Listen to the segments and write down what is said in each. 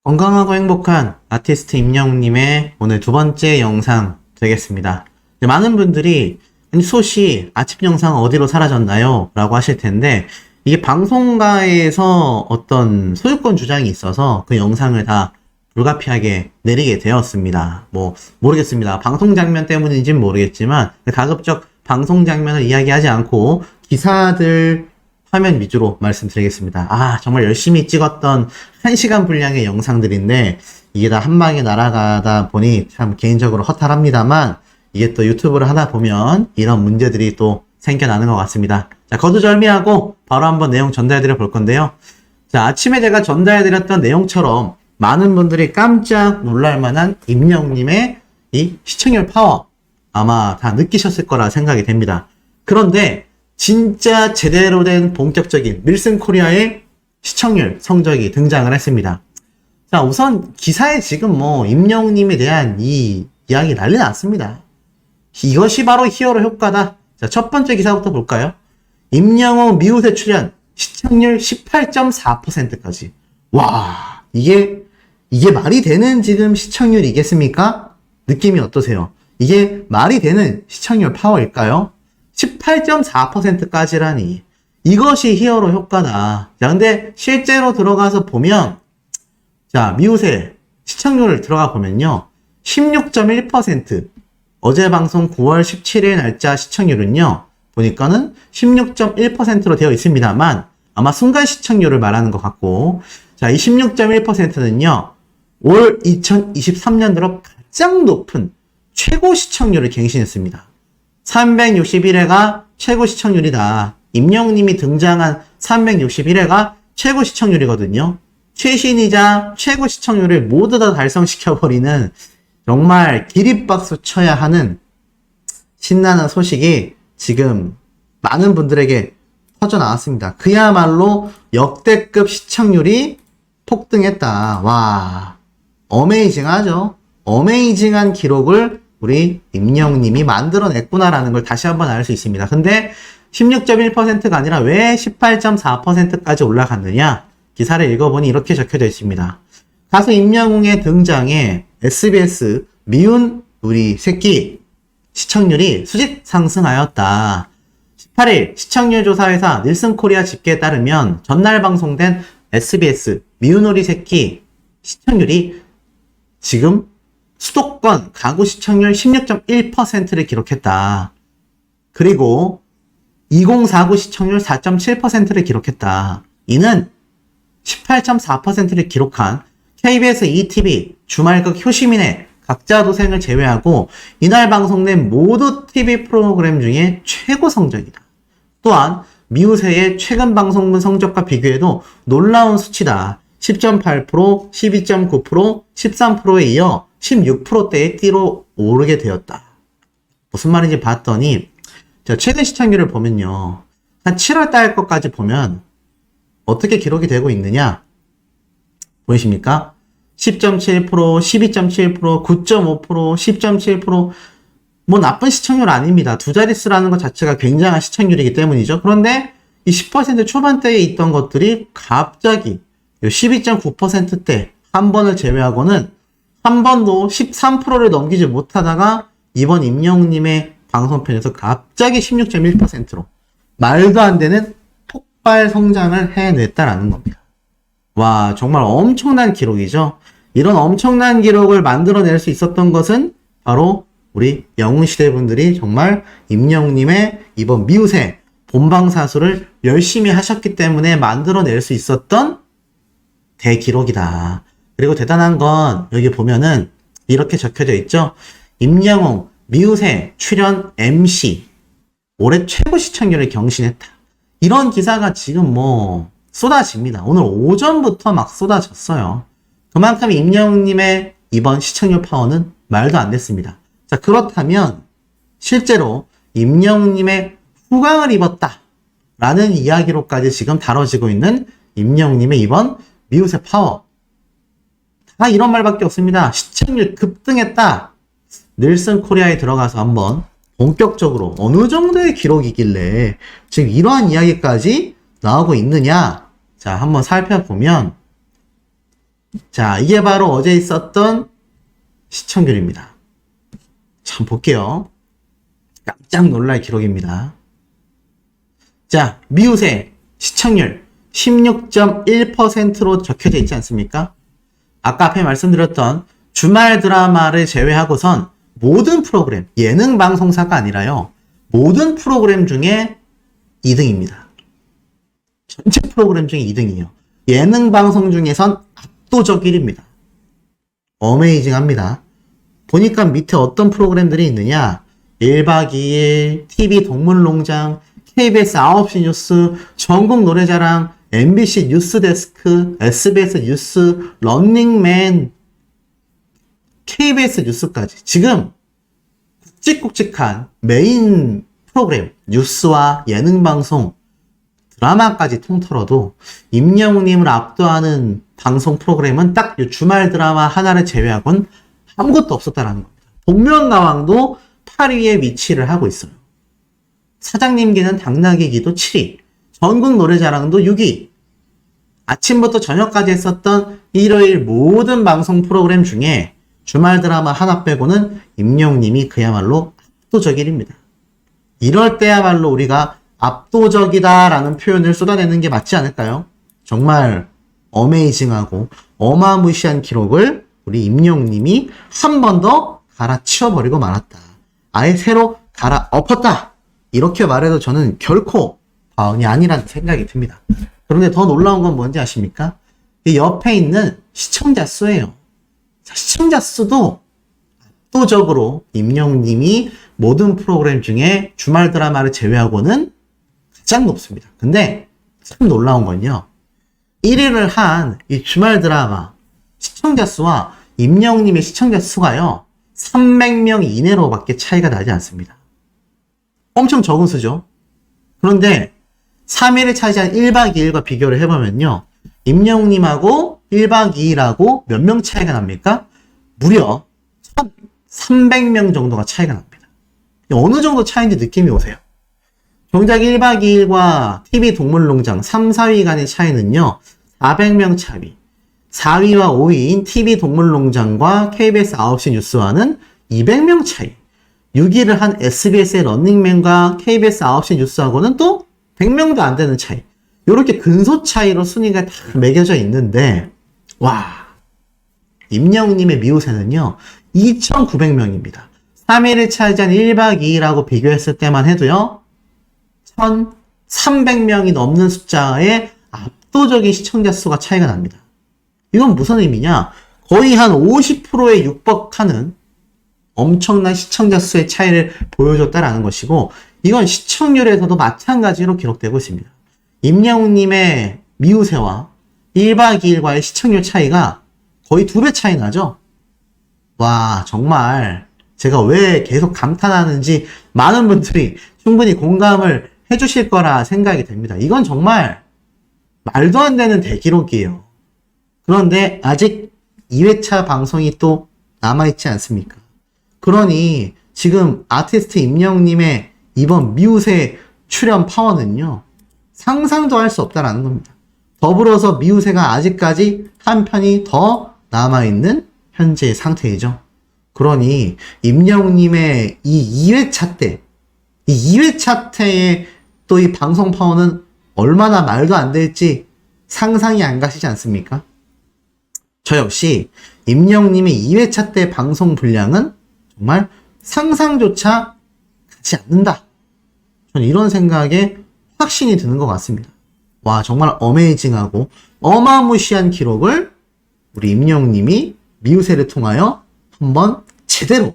건강하고 행복한 아티스트 임영웅님의 오늘 두 번째 영상 되겠습니다. 많은 분들이 아니 소시 아침 영상 어디로 사라졌나요? 라고 하실 텐데 이게 방송가에서 어떤 소유권 주장이 있어서 그 영상을 다 불가피하게 내리게 되었습니다. 모르겠습니다. 방송 장면 때문인지는 모르겠지만 가급적 방송 장면을 이야기하지 않고 기사들 화면 위주로 말씀드리겠습니다. 정말 열심히 찍었던 1시간 분량의 영상들인데 이게 다 한 방에 날아가다 보니 참 개인적으로 허탈합니다만 이게 또 유튜브를 하다 보면 이런 문제들이 또 생겨나는 것 같습니다. 자, 거두절미하고 바로 한번 내용 전달해드려 볼 건데요. 자, 아침에 제가 전달해드렸던 내용처럼 많은 분들이 깜짝 놀랄만한 임영웅님의 이 시청률 파워 아마 다 느끼셨을 거라 생각이 됩니다. 그런데 진짜 제대로 된 본격적인 닐슨 코리아의 시청률 성적이 등장을 했습니다. 자, 우선 기사에 지금 임영웅님에 대한 이 이야기 난리 났습니다. 이것이 바로 히어로 효과다. 자, 첫 번째 기사부터 볼까요? 임영웅 미우새 출연 시청률 18.4%까지. 와, 이게 말이 되는 지금 시청률이겠습니까? 느낌이 어떠세요? 이게 말이 되는 시청률 파워일까요? 18.4%까지라니. 이것이 히어로 효과다. 자, 근데 실제로 들어가서 보면, 자, 미우새 시청률을 들어가 보면요. 16.1%. 어제 방송 9월 17일 날짜 시청률은요. 보니까는 16.1%로 되어 있습니다만, 아마 순간 시청률을 말하는 것 같고, 자, 이 16.1%는요. 올 2023년 들어 가장 높은 최고 시청률을 갱신했습니다. 361회가 최고 시청률이다. 임영웅님이 등장한 361회가 최고 시청률이거든요. 최신이자 최고 시청률을 모두 다 달성시켜버리는 정말 기립박수 쳐야 하는 신나는 소식이 지금 많은 분들에게 터져나왔습니다. 그야말로 역대급 시청률이 폭등했다. 와, 어메이징하죠. 어메이징한 기록을 우리 임영웅님이 만들어냈구나라는 걸 다시 한번 알 수 있습니다. 근데 16.1%가 아니라 왜 18.4%까지 올라갔느냐? 기사를 읽어보니 이렇게 적혀져 있습니다. 가수 임영웅의 등장에 SBS 미운 우리 새끼 시청률이 수직 상승하였다. 18일 시청률 조사회사 닐슨 코리아 집계에 따르면 전날 방송된 SBS 미운 우리 새끼 시청률이 지금 수도권 가구 시청률 16.1%를 기록했다. 그리고 2049 시청률 4.7%를 기록했다. 이는 18.4%를 기록한 KBS ETV 주말극 효시민의 각자 도생을 제외하고 이날 방송된 모두 TV 프로그램 중에 최고 성적이다. 또한 미우새의 최근 방송분 성적과 비교해도 놀라운 수치다. 10.8%, 12.9%, 13%에 이어 16%대의 띠로 오르게 되었다. 무슨 말인지 봤더니 최근 시청률을 보면요. 한 7월달 것까지 보면 어떻게 기록이 되고 있느냐? 보이십니까? 10.7%, 12.7%, 9.5%, 10.7% 나쁜 시청률 아닙니다. 두 자릿수라는 것 자체가 굉장한 시청률이기 때문이죠. 그런데 이 10% 초반대에 있던 것들이 갑자기 12.9%대 한 번을 제외하고는 한 번도 13%를 넘기지 못하다가 이번 임영웅님의 방송편에서 갑자기 16.1%로 말도 안 되는 폭발 성장을 해냈다라는 겁니다. 와, 정말 엄청난 기록이죠. 이런 엄청난 기록을 만들어낼 수 있었던 것은 바로 우리 영웅시대 분들이 정말 임영웅님의 이번 미우새 본방사수를 열심히 하셨기 때문에 만들어낼 수 있었던 대기록이다. 그리고 대단한 건 여기 보면은 이렇게 적혀져 있죠. 임영웅 미우새 출연 MC 올해 최고 시청률을 경신했다. 이런 기사가 지금 쏟아집니다. 오늘 오전부터 막 쏟아졌어요. 그만큼 임영웅님의 이번 시청률 파워는 말도 안 됐습니다. 자, 그렇다면 실제로 임영웅님의 후광을 입었다 라는 이야기로까지 지금 다뤄지고 있는 임영웅님의 이번 미우새 파워, 다 이런 말밖에 없습니다. 시청률 급등했다. 닐슨 코리아에 들어가서 한번 본격적으로 어느 정도의 기록이길래 지금 이러한 이야기까지 나오고 있느냐? 자, 한번 살펴보면 자, 이게 바로 어제 있었던 시청률입니다. 참 볼게요. 깜짝 놀랄 기록입니다. 자, 미우새 시청률 16.1%로 적혀져 있지 않습니까? 아까 앞에 말씀드렸던 주말 드라마를 제외하고선 모든 프로그램, 예능 방송사가 아니라요, 모든 프로그램 중에 2등입니다. 전체 프로그램 중에 2등이에요. 예능 방송 중에선 압도적 1위입니다. 어메이징합니다. 보니까 밑에 어떤 프로그램들이 있느냐, 1박 2일, TV 동물농장, KBS 9시 뉴스, 전국 노래자랑, MBC 뉴스데스크, SBS 뉴스, 런닝맨, KBS 뉴스까지 지금 굵직굵직한 메인 프로그램, 뉴스와 예능방송, 드라마까지 통틀어도 임영웅님을 압도하는 방송 프로그램은 딱 주말 드라마 하나를 제외하고는 아무것도 없었다라는 겁니다. 복면가왕도 8위에 위치를 하고 있어요. 사장님기는 당나귀기도 7위, 전국 노래자랑도 6위. 아침부터 저녁까지 했었던 일요일 모든 방송 프로그램 중에 주말 드라마 하나 빼고는 임영웅님이 그야말로 압도적 1위입니다. 이럴 때야말로 우리가 압도적이다라는 표현을 쏟아내는 게 맞지 않을까요? 정말 어메이징하고 어마무시한 기록을 우리 임영웅님이 한 번 더 갈아치워버리고 말았다. 아예 새로 갈아엎었다. 이렇게 말해도 저는 결코 과언이 아니라는 생각이 듭니다. 그런데 더 놀라운 건 뭔지 아십니까? 이 옆에 있는 시청자 수예요. 시청자 수도 압도적으로 임영웅님이 모든 프로그램 중에 주말 드라마를 제외하고는 가장 높습니다. 근데 참 놀라운 건요, 1위를 한 이 주말 드라마 시청자 수와 임영웅님의 시청자 수가요 300명 이내로밖에 차이가 나지 않습니다. 엄청 적은 수죠. 그런데 3위를 차지한 1박 2일과 비교를 해보면요, 임영웅님하고 1박 2일하고 몇 명 차이가 납니까? 무려 1,300명 정도가 차이가 납니다. 어느 정도 차이인지 느낌이 오세요. 정작 1박 2일과 TV 동물농장 3, 4위 간의 차이는요 400명 차이. 4위와 5위인 TV 동물농장과 KBS 9시 뉴스와는 200명 차이. 6위를 한 SBS의 런닝맨과 KBS 9시 뉴스하고는 또 100명도 안 되는 차이. 이렇게 근소 차이로 순위가 다 매겨져 있는데, 와, 임영웅님의 미우새는요 2,900명입니다. 3위를 차지한 1박 2일하고 비교했을 때만 해도요 1,300명이 넘는 숫자의 압도적인 시청자 수가 차이가 납니다. 이건 무슨 의미냐? 거의 한 50%에 육박하는 엄청난 시청자 수의 차이를 보여줬다라는 것이고, 이건 시청률에서도 마찬가지로 기록되고 있습니다. 임영웅님의 미우새와 1박 2일과의 시청률 차이가 거의 2배 차이 나죠? 와, 정말 제가 왜 계속 감탄하는지 많은 분들이 충분히 공감을 해주실 거라 생각이 됩니다. 이건 정말 말도 안 되는 대기록이에요. 그런데 아직 2회차 방송이 또 남아있지 않습니까? 그러니 지금 아티스트 임영웅님의 이번 미우새 출연 파워는요 상상도 할 수 없다라는 겁니다. 더불어서 미우새가 아직까지 한 편이 더 남아있는 현재의 상태이죠. 그러니 임영웅님의 이 2회차 때, 이 2회차 때의 또 이 방송 파워는 얼마나 말도 안 될지 상상이 안 가시지 않습니까? 저 역시 임영웅님의 2회차 때 방송 분량은 정말 상상조차 가지 않는다. 저는 이런 생각에 확신이 드는 것 같습니다. 와, 정말 어메이징하고 어마무시한 기록을 우리 임영웅님이 미우새를 통하여 한번 제대로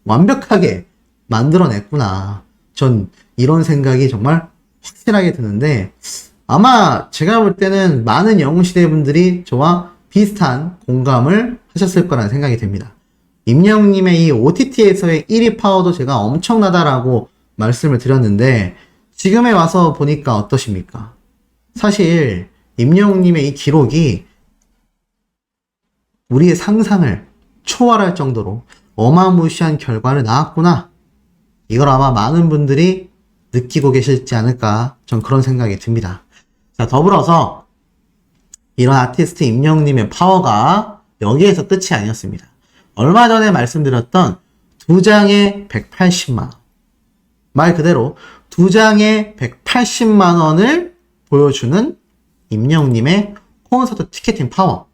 완벽하게 만들어냈구나. 전 이런 생각이 정말 확실하게 드는데, 아마 제가 볼 때는 많은 영웅시대 분들이 저와 비슷한 공감을 하셨을 거라는 생각이 듭니다. 임영웅님의 이 OTT에서의 1위 파워도 제가 엄청나다라고 말씀을 드렸는데, 지금에 와서 보니까 어떠십니까? 사실 임영웅님의 이 기록이 우리의 상상을 초월할 정도로 어마무시한 결과를 낳았구나. 이걸 아마 많은 분들이 느끼고 계실지 않을까, 전 그런 생각이 듭니다. 자, 더불어서 이런 아티스트 임영웅님의 파워가 여기에서 끝이 아니었습니다. 얼마 전에 말씀드렸던 2장에 180만원. 말 그대로 2장에 180만원을 보여주는 임영웅님의 콘서트 티켓팅 파워.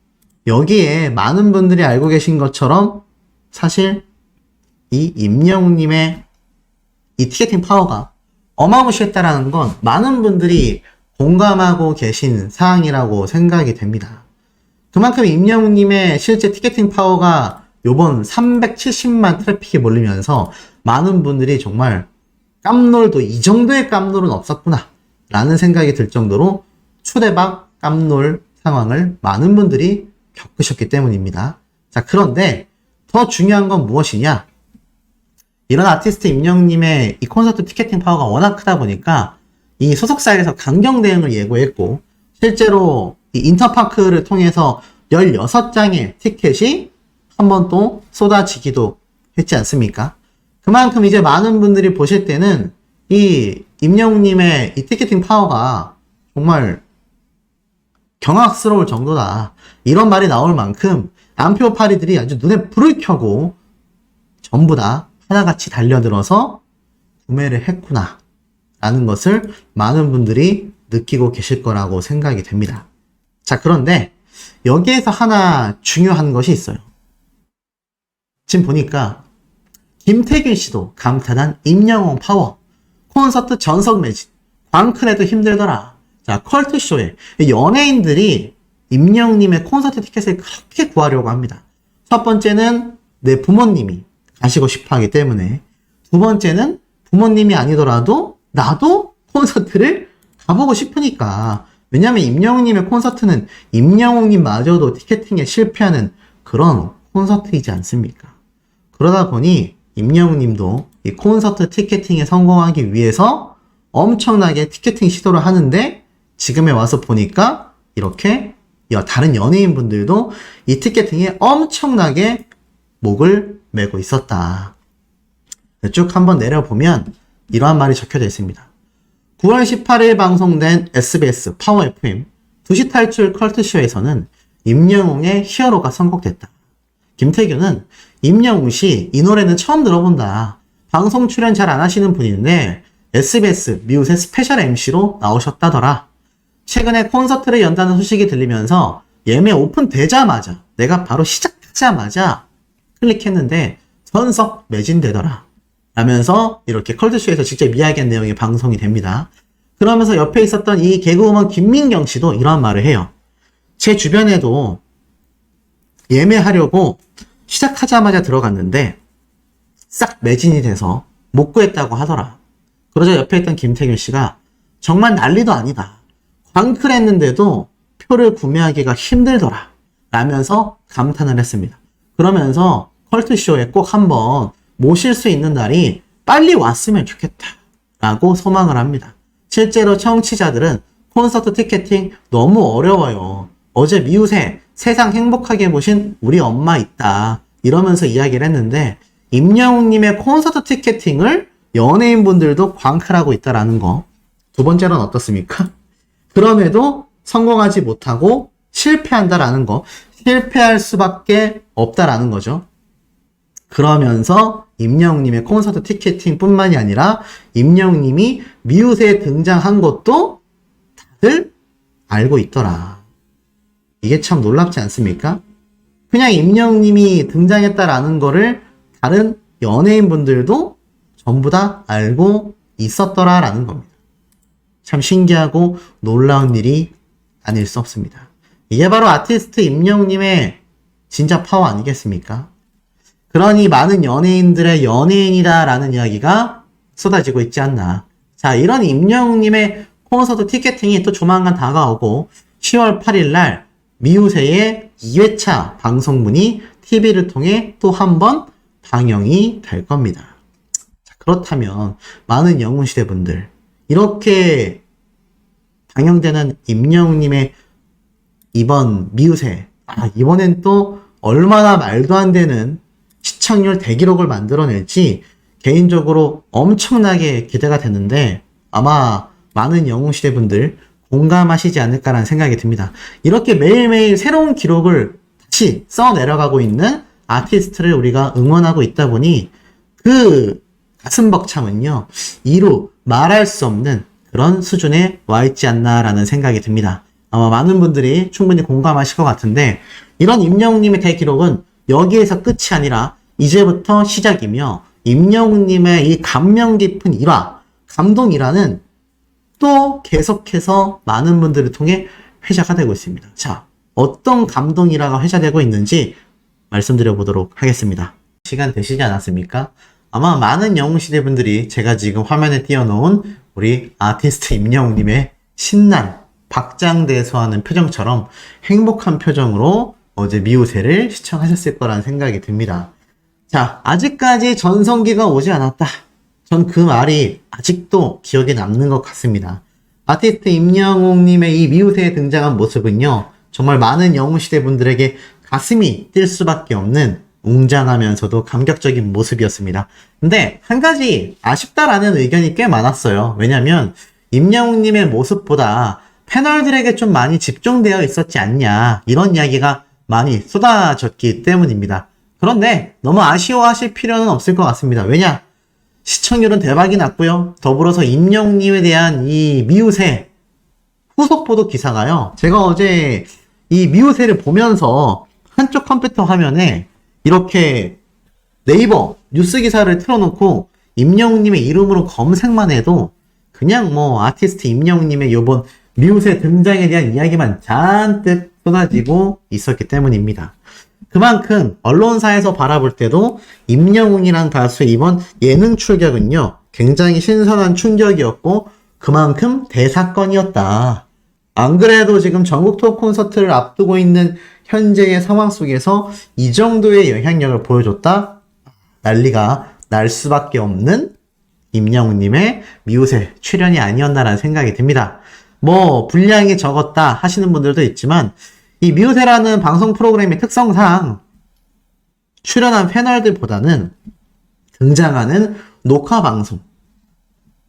여기에 많은 분들이 알고 계신 것처럼 사실 이 임영웅님의 이 티켓팅 파워가 어마무시했다라는 건 많은 분들이 공감하고 계신 사항이라고 생각이 됩니다. 그만큼 임영웅님의 실제 티켓팅 파워가 요번 370만 트래픽이 몰리면서 많은 분들이 정말 깜놀도 이 정도의 깜놀은 없었구나 라는 생각이 들 정도로 초대박 깜놀 상황을 많은 분들이 겪으셨기 때문입니다. 자, 그런데 더 중요한 건 무엇이냐? 이런 아티스트 임영웅님의 이 콘서트 티켓팅 파워가 워낙 크다 보니까 이 소속사에서 강경 대응을 예고했고 실제로 이 인터파크를 통해서 16장의 티켓이 한 번 또 쏟아지기도 했지 않습니까? 그만큼 이제 많은 분들이 보실 때는 이 임영웅님의 이 티켓팅 파워가 정말 경악스러울 정도다. 이런 말이 나올 만큼 안표파리들이 아주 눈에 불을 켜고 전부 다 하나같이 달려들어서 구매를 했구나 라는 것을 많은 분들이 느끼고 계실 거라고 생각이 됩니다. 자, 그런데 여기에서 하나 중요한 것이 있어요. 지금 보니까 김태균 씨도 감탄한 임영웅 파워. 콘서트 전석 매진. 광클해도 힘들더라. 자, 컬투쇼에 연예인들이 임영웅님의 콘서트 티켓을 그렇게 구하려고 합니다. 첫 번째는 내 부모님이 가시고 싶어 하기 때문에, 두 번째는 부모님이 아니더라도 나도 콘서트를 가보고 싶으니까. 왜냐면 임영웅님의 콘서트는 임영웅님마저도 티켓팅에 실패하는 그런 콘서트이지 않습니까? 그러다 보니 임영웅님도 이 콘서트 티켓팅에 성공하기 위해서 엄청나게 티켓팅 시도를 하는데 지금에 와서 보니까 이렇게 다른 연예인분들도 이 티켓팅에 엄청나게 목을 메고 있었다. 쭉 한번 내려보면 이러한 말이 적혀져 있습니다. 9월 18일 방송된 SBS 파워 FM 2시 탈출 컬트쇼에서는 임영웅의 히어로가 선곡됐다. 김태균은 임영웅 씨, 이 노래는 처음 들어본다. 방송 출연 잘 안 하시는 분인데 SBS 미우새 스페셜 MC로 나오셨다더라. 최근에 콘서트를 연다는 소식이 들리면서 예매 오픈되자마자 내가 바로 시작하자마자 클릭했는데 전석 매진되더라. 라면서 이렇게 컬트쇼에서 직접 이야기한 내용이 방송이 됩니다. 그러면서 옆에 있었던 이 개그우먼 김민경 씨도 이런 말을 해요. 제 주변에도 예매하려고 시작하자마자 들어갔는데 싹 매진이 돼서 못 구했다고 하더라. 그러자 옆에 있던 김태균 씨가 정말 난리도 아니다. 광클했는데도 표를 구매하기가 힘들더라. 라면서 감탄을 했습니다. 그러면서 컬트쇼에 꼭 한번 모실 수 있는 날이 빨리 왔으면 좋겠다 라고 소망을 합니다. 실제로 청취자들은 콘서트 티켓팅 너무 어려워요. 어제 미우새 세상 행복하게 보신 우리 엄마 있다 이러면서 이야기를 했는데 임영웅님의 콘서트 티켓팅을 연예인분들도 광클하고 있다라는 거. 두 번째로는 어떻습니까? 그럼에도 성공하지 못하고 실패한다라는 거. 실패할 수밖에 없다라는 거죠. 그러면서 임영웅님의 콘서트 티켓팅 뿐만이 아니라 임영웅님이 미우새에 등장한 것도 다들 알고 있더라. 이게 참 놀랍지 않습니까? 그냥 임영웅님이 등장했다라는 거를 다른 연예인분들도 전부 다 알고 있었더라라는 겁니다. 참 신기하고 놀라운 일이 아닐 수 없습니다. 이게 바로 아티스트 임영웅님의 진짜 파워 아니겠습니까? 그러니 많은 연예인들의 연예인이다라는 이야기가 쏟아지고 있지 않나. 자, 이런 임영웅님의 콘서트 티켓팅이 또 조만간 다가오고 10월 8일 날 미우새의 2회차 방송분이 TV를 통해 또 한 번 방영이 될 겁니다. 자, 그렇다면 많은 영웅시대 분들, 이렇게 방영되는 임영웅님의 이번 미우새, 이번엔 또 얼마나 말도 안 되는 시청률 대기록을 만들어낼지 개인적으로 엄청나게 기대가 되는데 아마 많은 영웅시대 분들 공감하시지 않을까라는 생각이 듭니다. 이렇게 매일매일 새로운 기록을 다시 써내려가고 있는 아티스트를 우리가 응원하고 있다 보니 그 가슴 벅참은요, 이루 말할 수 없는 그런 수준에 와 있지 않나라는 생각이 듭니다. 아마 많은 분들이 충분히 공감하실 것 같은데, 이런 임영웅님의 대기록은 여기에서 끝이 아니라 이제부터 시작이며, 임영웅님의 이 감명 깊은 일화, 감동이라는 또 계속해서 많은 분들을 통해 회자가 되고 있습니다. 자, 어떤 감동이라가 회자되고 있는지 말씀드려 보도록 하겠습니다. 시간 되시지 않았습니까? 아마 많은 영웅시대 분들이 제가 지금 화면에 띄워놓은 우리 아티스트 임영웅님의 신난, 박장대소하는 표정처럼 행복한 표정으로 어제 미우새를 시청하셨을 거라는 생각이 듭니다. 자, 아직까지 전성기가 오지 않았다. 전 그 말이 아직도 기억에 남는 것 같습니다. 아티스트 임영웅님의 이 미우새에 등장한 모습은요, 정말 많은 영웅시대 분들에게 가슴이 뛸 수밖에 없는 웅장하면서도 감격적인 모습이었습니다. 근데 한 가지 아쉽다라는 의견이 꽤 많았어요. 왜냐면 임영웅님의 모습보다 패널들에게 좀 많이 집중되어 있었지 않냐, 이런 이야기가 많이 쏟아졌기 때문입니다. 그런데 너무 아쉬워하실 필요는 없을 것 같습니다. 왜냐? 시청률은 대박이 났고요. 더불어서 임영웅님에 대한 이 미우새 후속 보도 기사가요, 제가 어제 이 미우새를 보면서 한쪽 컴퓨터 화면에 이렇게 네이버 뉴스 기사를 틀어놓고 임영웅님의 이름으로 검색만 해도 그냥 뭐 아티스트 임영웅님의 요번 미우새 등장에 대한 이야기만 잔뜩 쏟아지고 있었기 때문입니다. 그만큼 언론사에서 바라볼 때도 임영웅이란 가수의 이번 예능 출격은요, 굉장히 신선한 충격이었고 그만큼 대사건이었다. 안 그래도 지금 전국 투어 콘서트를 앞두고 있는 현재의 상황 속에서 이 정도의 영향력을 보여줬다? 난리가 날 수밖에 없는 임영웅님의 미우새 출연이 아니었나라는 생각이 듭니다. 뭐 분량이 적었다 하시는 분들도 있지만, 이 미우새라는 방송 프로그램의 특성상 출연한 패널들보다는 등장하는 녹화 방송,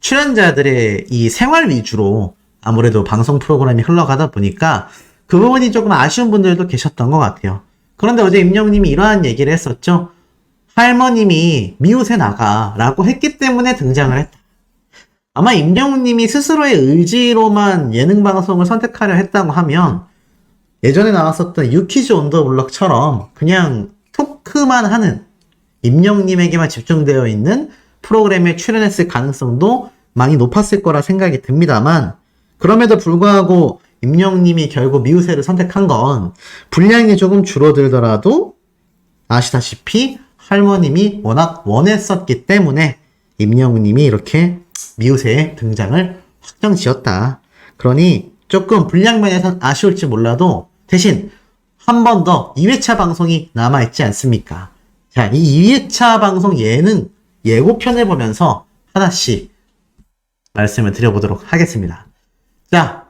출연자들의 이 생활 위주로 아무래도 방송 프로그램이 흘러가다 보니까 그 부분이 조금 아쉬운 분들도 계셨던 것 같아요. 그런데 어제 임영웅님이 이러한 얘기를 했었죠. 할머님이 미우새 나가 라고 했기 때문에 등장을 했다. 아마 임영웅님이 스스로의 의지로만 예능 방송을 선택하려 했다고 하면 예전에 나왔었던 유키즈 온 더 블럭처럼 그냥 토크만 하는, 임영웅님에게만 집중되어 있는 프로그램에 출연했을 가능성도 많이 높았을 거라 생각이 듭니다만, 그럼에도 불구하고 임영웅님이 결국 미우새를 선택한 건 분량이 조금 줄어들더라도 아시다시피 할머님이 워낙 원했었기 때문에 임영웅님이 이렇게 미우새에 등장을 확정 지었다. 그러니 조금 분량 면에선 아쉬울지 몰라도 대신 한 번 더 2회차 방송이 남아있지 않습니까? 자, 이 2회차 방송 예능 예고편을 보면서 하나씩 말씀을 드려보도록 하겠습니다. 자,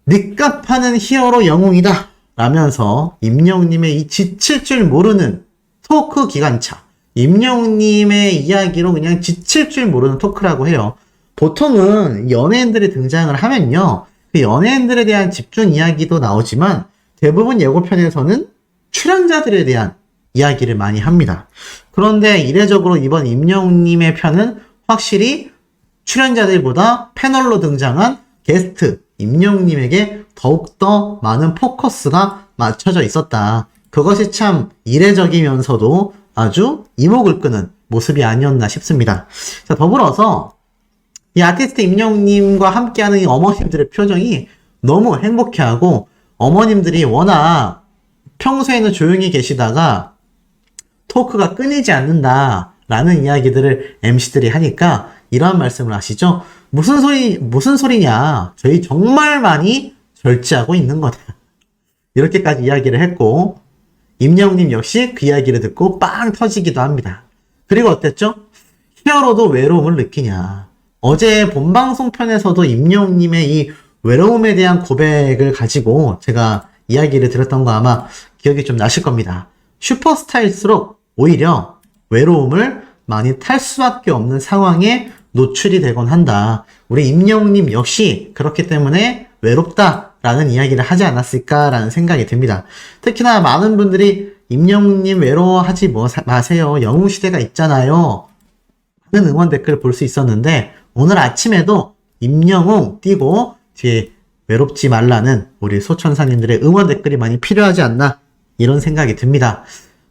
니값 하는 히어로 영웅이다 라면서 임영웅님의 이 지칠 줄 모르는 토크 기관차, 임영웅님의 이야기로 그냥 지칠 줄 모르는 토크라고 해요. 보통은 연예인들이 등장을 하면요, 그 연예인들에 대한 집중 이야기도 나오지만 대부분 예고편에서는 출연자들에 대한 이야기를 많이 합니다. 그런데 이례적으로 이번 임영웅님의 편은 확실히 출연자들보다 패널로 등장한 게스트 임영웅님에게 더욱더 많은 포커스가 맞춰져 있었다. 그것이 참 이례적이면서도 아주 이목을 끄는 모습이 아니었나 싶습니다. 자, 더불어서 이 아티스트 임영웅님과 함께하는 이 어머님들의 표정이 너무 행복해하고, 어머님들이 워낙 평소에는 조용히 계시다가 토크가 끊이지 않는다라는 이야기들을 MC들이 하니까 이런 말씀을 하시죠. 무슨 소리냐. 저희 정말 많이 절제하고 있는 거다. 이렇게까지 이야기를 했고, 임영웅님 역시 그 이야기를 듣고 빵 터지기도 합니다. 그리고 어땠죠? 히어로도 외로움을 느끼냐. 어제 본방송 편에서도 임영웅님의 이 외로움에 대한 고백을 가지고 제가 이야기를 드렸던 거 아마 기억이 좀 나실 겁니다. 슈퍼스타일수록 오히려 외로움을 많이 탈 수밖에 없는 상황에 노출이 되곤 한다. 우리 임영웅님 역시 그렇기 때문에 외롭다라는 이야기를 하지 않았을까라는 생각이 듭니다. 특히나 많은 분들이 임영웅님 외로워하지 마세요. 영웅시대가 있잖아요. 하는 응원 댓글 볼 수 있었는데 오늘 아침에도 임영웅 띄고 뒤에 외롭지 말라는 우리 소천사님들의 응원 댓글이 많이 필요하지 않나 이런 생각이 듭니다.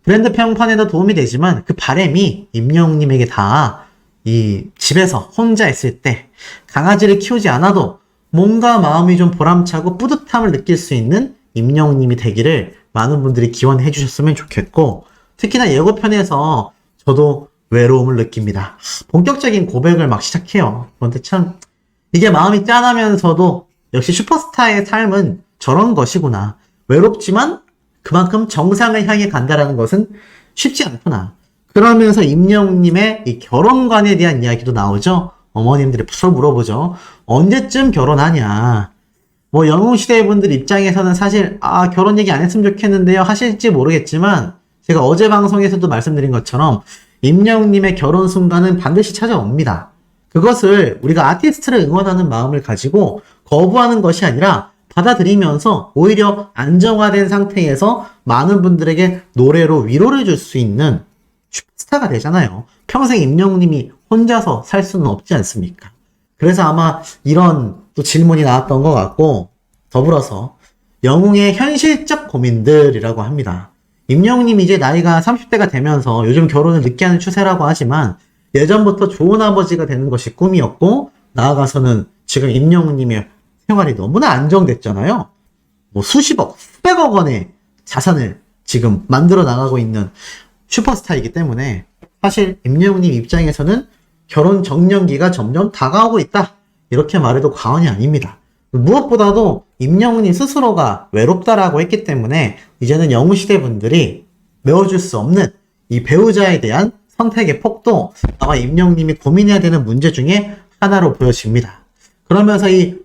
브랜드 평판에도 도움이 되지만 그 바람이 임영웅님에게 다 이 집에서 혼자 있을 때 강아지를 키우지 않아도 뭔가 마음이 좀 보람차고 뿌듯함을 느낄 수 있는 임영웅님이 되기를 많은 분들이 기원해 주셨으면 좋겠고 특히나 예고편에서 저도 외로움을 느낍니다. 본격적인 고백을 막 시작해요. 그런데 참 이게 마음이 짠하면서도 역시 슈퍼스타의 삶은 저런 것이구나. 외롭지만 그만큼 정상을 향해 간다라는 것은 쉽지 않구나. 그러면서 임영웅님의 이 결혼관에 대한 이야기도 나오죠. 어머님들이 서로 물어보죠. 언제쯤 결혼하냐. 뭐 영웅시대 분들 입장에서는 사실 결혼 얘기 안 했으면 좋겠는데요 하실지 모르겠지만 제가 어제 방송에서도 말씀드린 것처럼 임영웅님의 결혼 순간은 반드시 찾아옵니다. 그것을 우리가 아티스트를 응원하는 마음을 가지고 거부하는 것이 아니라 받아들이면서 오히려 안정화된 상태에서 많은 분들에게 노래로 위로를 줄 수 있는 슈퍼스타가 되잖아요. 평생 임영웅님이 혼자서 살 수는 없지 않습니까? 그래서 아마 이런 또 질문이 나왔던 것 같고 더불어서 영웅의 현실적 고민들이라고 합니다. 임영웅님이 이제 나이가 30대가 되면서 요즘 결혼을 늦게 하는 추세라고 하지만 예전부터 좋은 아버지가 되는 것이 꿈이었고 나아가서는 지금 임영웅님의 생활이 너무나 안정됐잖아요. 뭐 수십억, 수백억 원의 자산을 지금 만들어 나가고 있는 슈퍼스타이기 때문에 사실 임영웅님 입장에서는 결혼 정년기가 점점 다가오고 있다. 이렇게 말해도 과언이 아닙니다. 무엇보다도 임영웅님 스스로가 외롭다라고 했기 때문에 이제는 영웅시대 분들이 메워줄 수 없는 이 배우자에 대한 선택의 폭도 아마 임영웅님이 고민해야 되는 문제 중에 하나로 보여집니다. 그러면서 이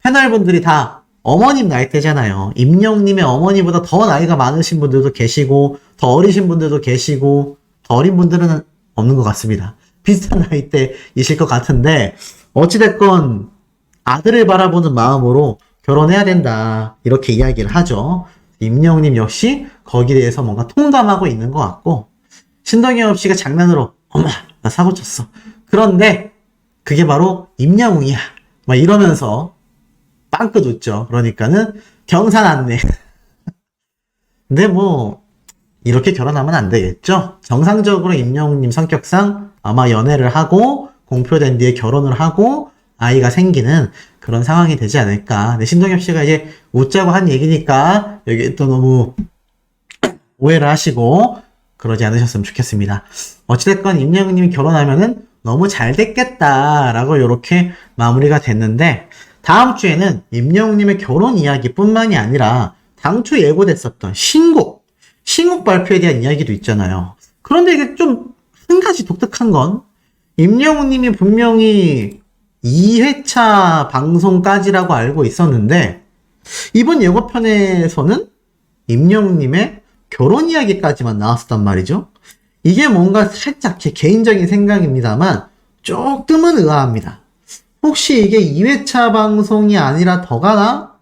패널분들이 다 어머님 나이대잖아요. 임영웅님의 어머니보다 더 나이가 많으신 분들도 계시고 더 어리신 분들도 계시고 더 어린 분들은 없는 것 같습니다. 비슷한 나이대이실 것 같은데 어찌됐건 아들을 바라보는 마음으로 결혼해야 된다 이렇게 이야기를 하죠. 임영웅님 역시 거기에 대해서 뭔가 통감하고 있는 것 같고 신동엽 씨가 장난으로 엄마 나 사고 쳤어. 그런데 그게 바로 임영웅이야 막 이러면서 빵긋 웃죠. 그러니까는 경산 안내. 근데 뭐 이렇게 결혼하면 안 되겠죠. 정상적으로 임영웅님 성격상 아마 연애를 하고 공표된 뒤에 결혼을 하고 아이가 생기는 그런 상황이 되지 않을까. 근데 신동엽 씨가 이제 웃자고 한 얘기니까 여기 또 너무 오해를 하시고 그러지 않으셨으면 좋겠습니다. 어찌됐건 임영웅님이 결혼하면은 너무 잘 됐겠다라고 이렇게 마무리가 됐는데 다음 주에는 임영웅님의 결혼 이야기뿐만이 아니라 당초 예고됐었던 신곡 발표에 대한 이야기도 있잖아요. 그런데 이게 좀 한 가지 독특한 건 임영웅님이 분명히 2회차 방송까지라고 알고 있었는데 이번 예고편에서는 임영웅님의 결혼 이야기까지만 나왔었단 말이죠. 이게 뭔가 살짝 제 개인적인 생각입니다만 조금은 의아합니다. 혹시 이게 2회차 방송이 아니라 더 가나?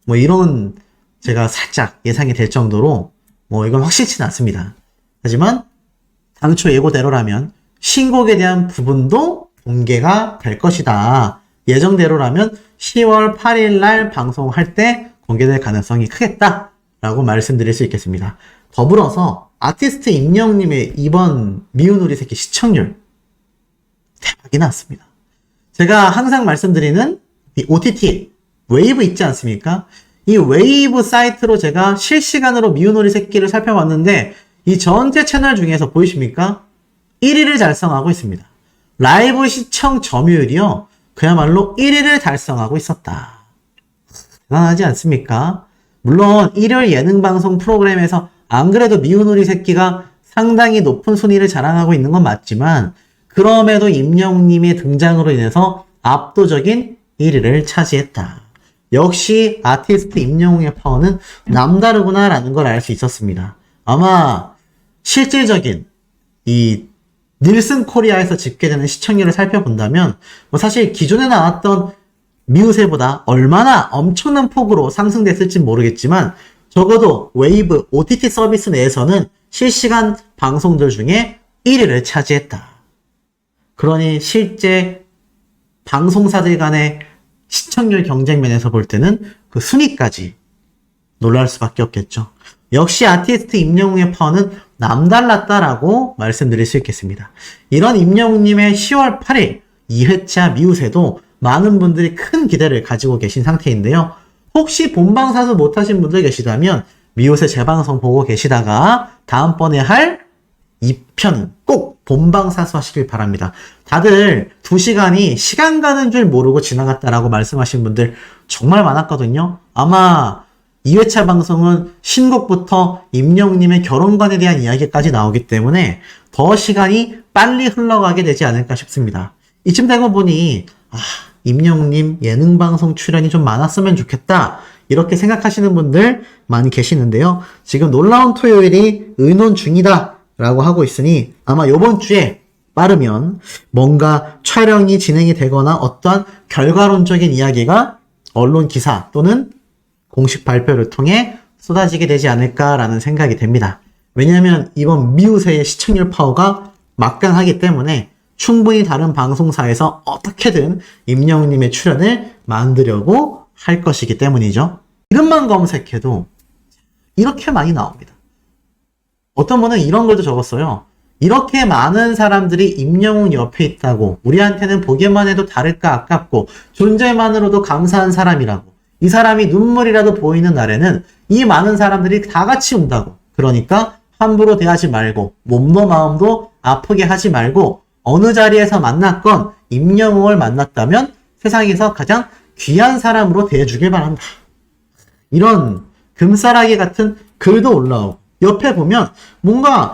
뭐 이런 제가 살짝 예상이 될 정도로 뭐 이건 확실치는 않습니다. 하지만 당초 예고대로라면 신곡에 대한 부분도 공개가 될 것이다. 예정대로라면 10월 8일 날 방송할 때 공개될 가능성이 크겠다라고 말씀드릴 수 있겠습니다. 더불어서 아티스트 임영웅님의 이번 미운 우리 새끼 시청률 대박이 났습니다. 제가 항상 말씀드리는 이 OTT 웨이브 있지 않습니까? 이 웨이브 사이트로 제가 실시간으로 미운 우리 새끼를 살펴봤는데 이 전체 채널 중에서 보이십니까? 1위를 달성하고 있습니다. 라이브 시청 점유율이요. 그야말로 1위를 달성하고 있었다. 대단하지 않습니까? 물론 일요일 예능방송 프로그램에서 안 그래도 미운 우리 새끼가 상당히 높은 순위를 자랑하고 있는 건 맞지만 그럼에도 임영웅님의 등장으로 인해서 압도적인 1위를 차지했다. 역시 아티스트 임영웅의 파워는 남다르구나라는 걸 알 수 있었습니다. 아마 실질적인 이 닐슨 코리아에서 집계되는 시청률을 살펴본다면 뭐 사실 기존에 나왔던 미우새보다 얼마나 엄청난 폭으로 상승됐을지 모르겠지만 적어도 웨이브 OTT 서비스 내에서는 실시간 방송들 중에 1위를 차지했다. 그러니 실제 방송사들 간의 시청률 경쟁면에서 볼 때는 그 순위까지 놀랄 수밖에 없겠죠. 역시 아티스트 임영웅의 파워는 남달랐다라고 말씀드릴 수 있겠습니다. 이런 임영웅님의 10월 8일 2회차 미우새도 많은 분들이 큰 기대를 가지고 계신 상태인데요. 혹시 본방사수 못하신 분들 계시다면 미우새 재방송 보고 계시다가 다음번에 할 2편은 꼭 본방사수 하시길 바랍니다. 다들 2시간이 시간 가는 줄 모르고 지나갔다라고 말씀하신 분들 정말 많았거든요. 아마 2회차 방송은 신곡부터 임영웅님의 결혼관에 대한 이야기까지 나오기 때문에 더 시간이 빨리 흘러가게 되지 않을까 싶습니다. 이쯤 되고 보니 임영웅님 예능방송 출연이 좀 많았으면 좋겠다 이렇게 생각하시는 분들 많이 계시는데요. 지금 놀라운 토요일이 의논 중이다 라고 하고 있으니 아마 이번 주에 빠르면 뭔가 촬영이 진행이 되거나 어떠한 결과론적인 이야기가 언론 기사 또는 공식 발표를 통해 쏟아지게 되지 않을까라는 생각이 됩니다. 왜냐하면 이번 미우새의 시청률 파워가 막강하기 때문에 충분히 다른 방송사에서 어떻게든 임영웅님의 출연을 만들려고 할 것이기 때문이죠. 이름만 검색해도 이렇게 많이 나옵니다. 어떤 분은 이런 걸도 적었어요. 이렇게 많은 사람들이 임영웅 옆에 있다고 우리한테는 보기만 해도 다를까 아깝고 존재만으로도 감사한 사람이라고 이 사람이 눈물이라도 보이는 날에는 이 많은 사람들이 다 같이 운다고 그러니까 함부로 대하지 말고 몸도 마음도 아프게 하지 말고 어느 자리에서 만났건 임영웅을 만났다면 세상에서 가장 귀한 사람으로 대해주길 바란다. 이런 금싸라기 같은 글도 올라오고 옆에 보면 뭔가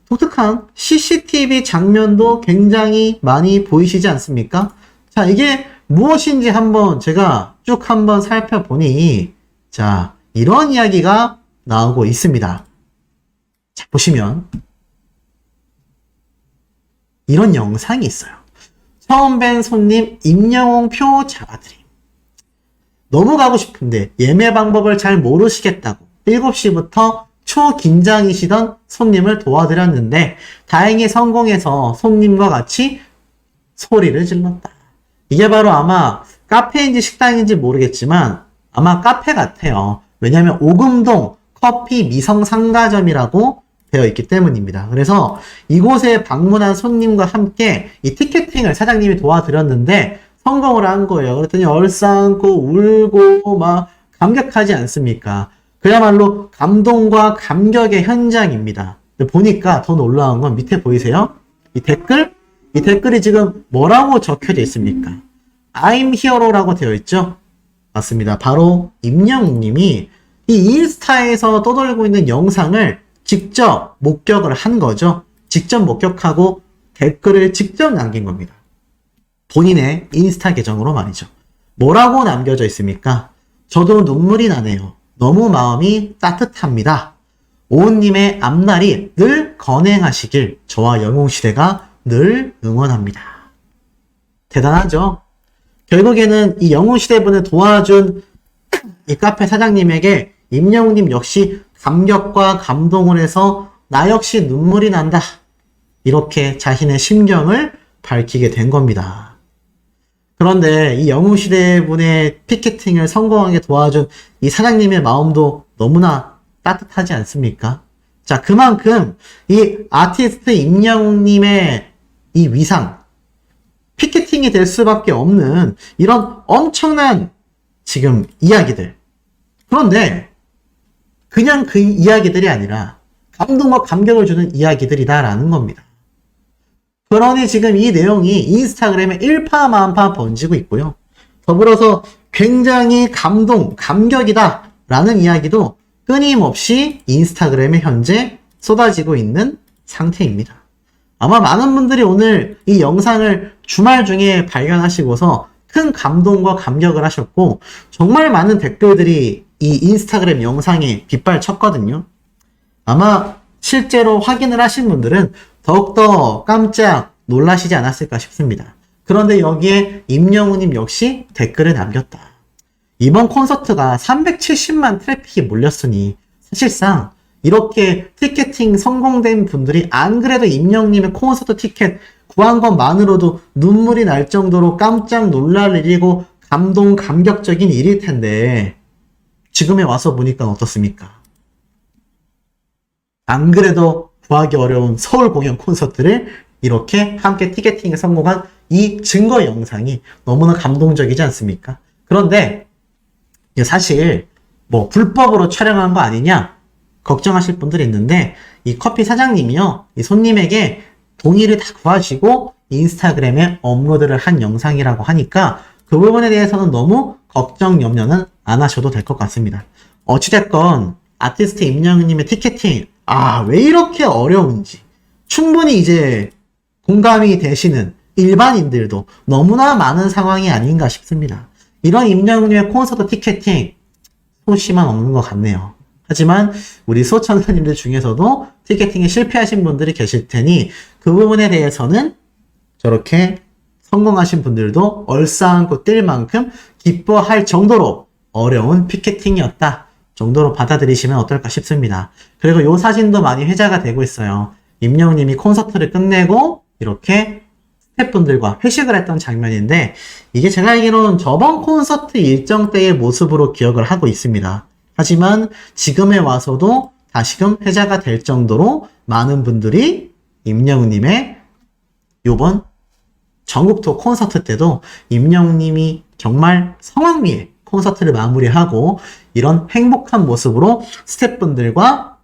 독특한 CCTV 장면도 굉장히 많이 보이시지 않습니까? 자, 이게 무엇인지 한번 제가 쭉 한번 살펴보니 자, 이런 이야기가 나오고 있습니다. 자, 보시면 이런 영상이 있어요. 처음 뵌 손님 임영웅 표 잡아드림. 너무 가고 싶은데 예매 방법을 잘 모르시겠다고 7시부터 초긴장이시던 손님을 도와드렸는데 다행히 성공해서 손님과 같이 소리를 질렀다. 이게 바로 아마 카페인지 식당인지 모르겠지만 아마 카페 같아요. 왜냐하면 오금동 커피 미성 상가점이라고 되어 있기 때문입니다. 그래서 이곳에 방문한 손님과 함께 이 티켓팅을 사장님이 도와드렸는데 성공을 한 거예요. 그랬더니 얼싸안고 울고 막 감격하지 않습니까? 그야말로 감동과 감격의 현장입니다. 근데 보니까 더 놀라운 건 밑에 보이세요? 이 댓글이 지금 뭐라고 적혀져 있습니까? I'm hero라고 되어 있죠? 맞습니다. 바로 임영웅 님이 이 인스타에서 떠돌고 있는 영상을 직접 목격을 한 거죠. 직접 목격하고 댓글을 직접 남긴 겁니다. 본인의 인스타 계정으로 말이죠. 뭐라고 남겨져 있습니까? 저도 눈물이 나네요. 너무 마음이 따뜻합니다. 오은님의 앞날이 늘 건행하시길 저와 영웅시대가 늘 응원합니다. 대단하죠? 결국에는 이 영웅시대분을 도와준 이 카페 사장님에게 임영웅님 역시 감격과 감동을 해서 나 역시 눈물이 난다. 이렇게 자신의 심경을 밝히게 된 겁니다. 그런데 이 영웅시대분의 피켓팅을 성공하게 도와준 이 사장님의 마음도 너무나 따뜻하지 않습니까? 자, 그만큼 이 아티스트 임영웅님의 이 위상, 피켓팅이 될 수밖에 없는 이런 엄청난 지금 이야기들. 그런데 그냥 그 이야기들이 아니라 감동과 감격을 주는 이야기들이다라는 겁니다. 그러니 지금 이 내용이 인스타그램에 일파만파 번지고 있고요. 더불어서 굉장히 감격이다 라는 이야기도 끊임없이 인스타그램에 현재 쏟아지고 있는 상태입니다. 아마 많은 분들이 오늘 이 영상을 주말 중에 발견하시고서 큰 감동과 감격을 하셨고 정말 많은 댓글들이 이 인스타그램 영상에 빗발쳤거든요. 아마 실제로 확인을 하신 분들은 더욱더 깜짝 놀라시지 않았을까 싶습니다. 그런데 여기에 임영웅님 역시 댓글을 남겼다. 이번 콘서트가 370만 트래픽이 몰렸으니 사실상 이렇게 티켓팅 성공된 분들이 안 그래도 임영웅님의 콘서트 티켓 구한 것만으로도 눈물이 날 정도로 깜짝 놀랄 일이고 감동적인 일일 텐데 지금에 와서 보니까 어떻습니까? 안 그래도 구하기 어려운 서울 공연 콘서트를 이렇게 함께 티켓팅에 성공한 이 증거 영상이 너무나 감동적이지 않습니까? 그런데 사실 뭐 불법으로 촬영한 거 아니냐 걱정하실 분들이 있는데 이 커피 사장님이요, 이 손님에게 동의를 다 구하시고 인스타그램에 업로드를 한 영상이라고 하니까 그 부분에 대해서는 너무 걱정 염려는 안 하셔도 될 것 같습니다. 어찌됐건 아티스트 임영웅님의 티켓팅 왜 이렇게 어려운지 충분히 이제 공감이 되시는 일반인들도 너무나 많은 상황이 아닌가 싶습니다. 이런 임영웅님의 콘서트 티켓팅 소시만 없는 것 같네요. 하지만 우리 소천사님들 중에서도 티켓팅에 실패하신 분들이 계실 테니 그 부분에 대해서는 저렇게 성공하신 분들도 얼싸안고 뛸 만큼 기뻐할 정도로 어려운 피켓팅이었다 정도로 받아들이시면 어떨까 싶습니다. 그리고 이 사진도 많이 회자가 되고 있어요. 임영웅님이 콘서트를 끝내고 이렇게 스태프분들과 회식을 했던 장면인데 이게 제가 알기로는 저번 콘서트 일정 때의 모습으로 기억을 하고 있습니다. 하지만 지금에 와서도 다시금 회자가 될 정도로 많은 분들이 임영웅님의 요번 전국 투어 콘서트 때도 임영웅님이 정말 성황리에 콘서트를 마무리하고 이런 행복한 모습으로 스태프분들과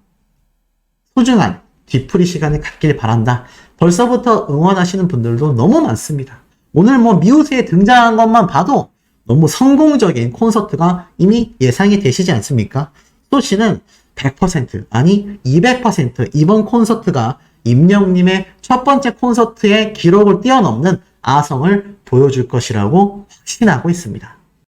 소중한 뒤풀이 시간을 갖길 바란다. 벌써부터 응원하시는 분들도 너무 많습니다. 오늘 미우새에 등장한 것만 봐도 너무 성공적인 콘서트가 이미 예상이 되시지 않습니까? 소씨는 100% 아니 200% 이번 콘서트가 임영웅님의 첫 번째 콘서트의 기록을 뛰어넘는 아성을 보여줄 것이라고 확신하고 있습니다.